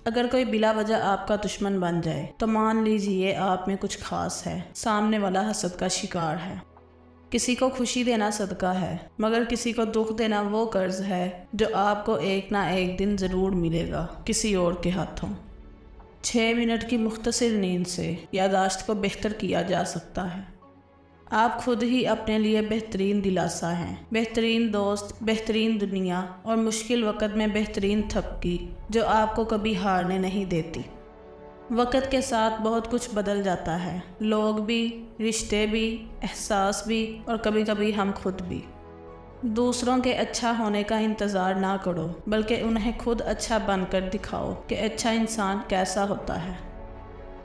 اگر کوئی بلا وجہ آپ کا دشمن بن جائے تو مان لیجئے آپ میں کچھ خاص ہے، سامنے والا حسد کا شکار ہے۔ کسی کو خوشی دینا صدقہ ہے، مگر کسی کو دکھ دینا وہ قرض ہے جو آپ کو ایک نہ ایک دن ضرور ملے گا کسی اور کے ہاتھوں۔ 6 منٹ کی مختصر نیند سے یادداشت کو بہتر کیا جا سکتا ہے۔ آپ خود ہی اپنے لیے بہترین دلاسا ہیں، بہترین دوست، بہترین دنیا اور مشکل وقت میں بہترین تھپکی جو آپ کو کبھی ہارنے نہیں دیتی۔ وقت کے ساتھ بہت کچھ بدل جاتا ہے، لوگ بھی، رشتے بھی، احساس بھی اور کبھی کبھی ہم خود بھی۔ دوسروں کے اچھا ہونے کا انتظار نہ کرو، بلکہ انہیں خود اچھا بن کر دکھاؤ کہ اچھا انسان کیسا ہوتا ہے۔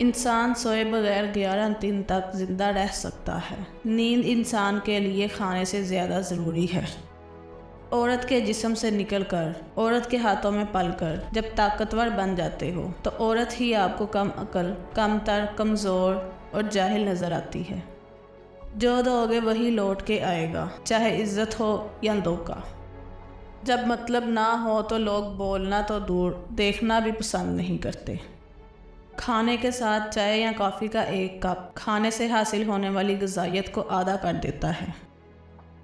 انسان سوئے بغیر 11 دن تک زندہ رہ سکتا ہے۔ نیند انسان کے لیے کھانے سے زیادہ ضروری ہے۔ عورت کے جسم سے نکل کر، عورت کے ہاتھوں میں پل کر جب طاقتور بن جاتے ہو تو عورت ہی آپ کو کم عقل، کم تر، کمزور اور جاہل نظر آتی ہے۔ جو دو گے وہی لوٹ کے آئے گا، چاہے عزت ہو یا دھوکہ۔ جب مطلب نہ ہو تو لوگ بولنا تو دور، دیکھنا بھی پسند نہیں کرتے۔ کھانے کے ساتھ چائے یا کافی کا ایک کپ کھانے سے حاصل ہونے والی غذائیت کو آدھا کر دیتا ہے۔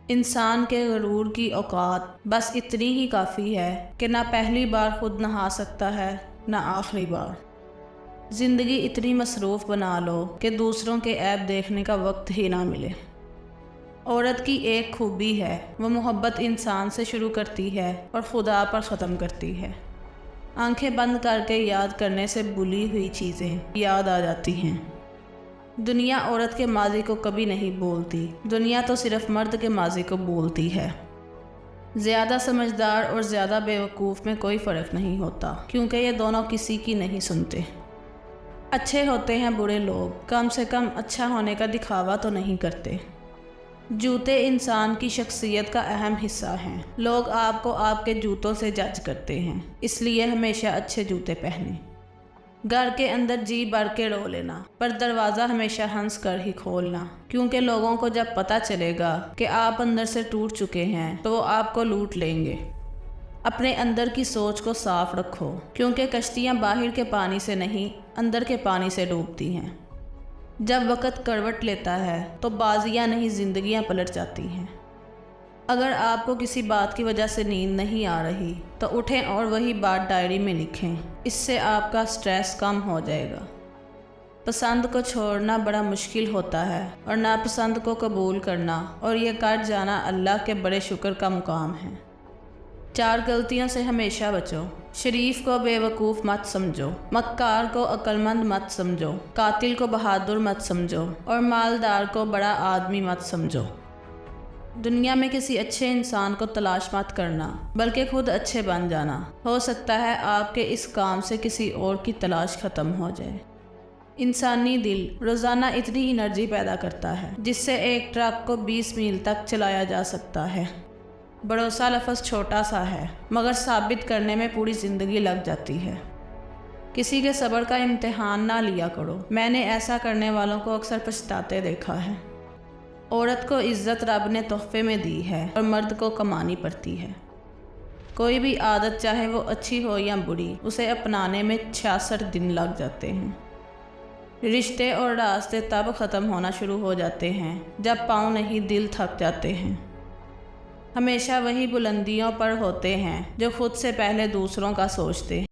انسان کے غرور کی اوقات بس اتنی ہی کافی ہے کہ نہ پہلی بار خود نہا سکتا ہے نہ آخری بار۔ زندگی اتنی مصروف بنا لو کہ دوسروں کے عیب دیکھنے کا وقت ہی نہ ملے۔ عورت کی ایک خوبی ہے، وہ محبت انسان سے شروع کرتی ہے اور خدا پر ختم کرتی ہے۔ آنکھیں بند کر کے یاد کرنے سے بھولی ہوئی چیزیں یاد آ جاتی ہیں۔ دنیا عورت کے ماضی کو کبھی نہیں بولتی، دنیا تو صرف مرد کے ماضی کو بولتی ہے۔ زیادہ سمجھدار اور زیادہ بیوقوف میں کوئی فرق نہیں ہوتا، کیونکہ یہ دونوں کسی کی نہیں سنتے۔ اچھے ہوتے ہیں برے لوگ، کم سے کم اچھا ہونے کا دکھاوا تو نہیں کرتے۔ جوتے انسان کی شخصیت کا اہم حصہ ہیں۔ لوگ آپ کو آپ کے جوتوں سے جج کرتے ہیں، اس لیے ہمیشہ اچھے جوتے پہنیں۔ گھر کے اندر جی بھر کے رو لینا، پر دروازہ ہمیشہ ہنس کر ہی کھولنا، کیونکہ لوگوں کو جب پتہ چلے گا کہ آپ اندر سے ٹوٹ چکے ہیں تو وہ آپ کو لوٹ لیں گے۔ اپنے اندر کی سوچ کو صاف رکھو، کیونکہ کشتیاں باہر کے پانی سے نہیں، اندر کے پانی سے ڈوبتی ہیں۔ جب وقت کروٹ لیتا ہے تو بازیاں نہیں زندگیاں پلٹ جاتی ہیں۔ اگر آپ کو کسی بات کی وجہ سے نیند نہیں آ رہی تو اٹھیں اور وہی بات ڈائری میں لکھیں، اس سے آپ کا سٹریس کم ہو جائے گا۔ پسند کو چھوڑنا بڑا مشکل ہوتا ہے اور ناپسند کو قبول کرنا اور یہ کر جانا اللہ کے بڑے شکر کا مقام ہے۔ 4 غلطیوں سے ہمیشہ بچو۔ شریف کو بے وقوف مت سمجھو، مکار کو عقل مند مت سمجھو، قاتل کو بہادر مت سمجھو اور مالدار کو بڑا آدمی مت سمجھو۔ دنیا میں کسی اچھے انسان کو تلاش مت کرنا، بلکہ خود اچھے بن جانا۔ ہو سکتا ہے آپ کے اس کام سے کسی اور کی تلاش ختم ہو جائے۔ انسانی دل روزانہ اتنی انرجی پیدا کرتا ہے جس سے ایک ٹرک کو 20 میل تک چلایا جا سکتا ہے۔ بھروسہ لفظ چھوٹا سا ہے، مگر ثابت کرنے میں پوری زندگی لگ جاتی ہے۔ کسی کے صبر کا امتحان نہ لیا کرو، میں نے ایسا کرنے والوں کو اکثر پچھتاتے دیکھا ہے۔ عورت کو عزت رب نے تحفے میں دی ہے اور مرد کو کمانی پڑتی ہے۔ کوئی بھی عادت چاہے وہ اچھی ہو یا بری، اسے اپنانے میں 66 دن لگ جاتے ہیں۔ رشتے اور راستے تب ختم ہونا شروع ہو جاتے ہیں جب پاؤں نہیں دل تھک جاتے ہیں۔ ہمیشہ وہی بلندیوں پر ہوتے ہیں جو خود سے پہلے دوسروں کا سوچتے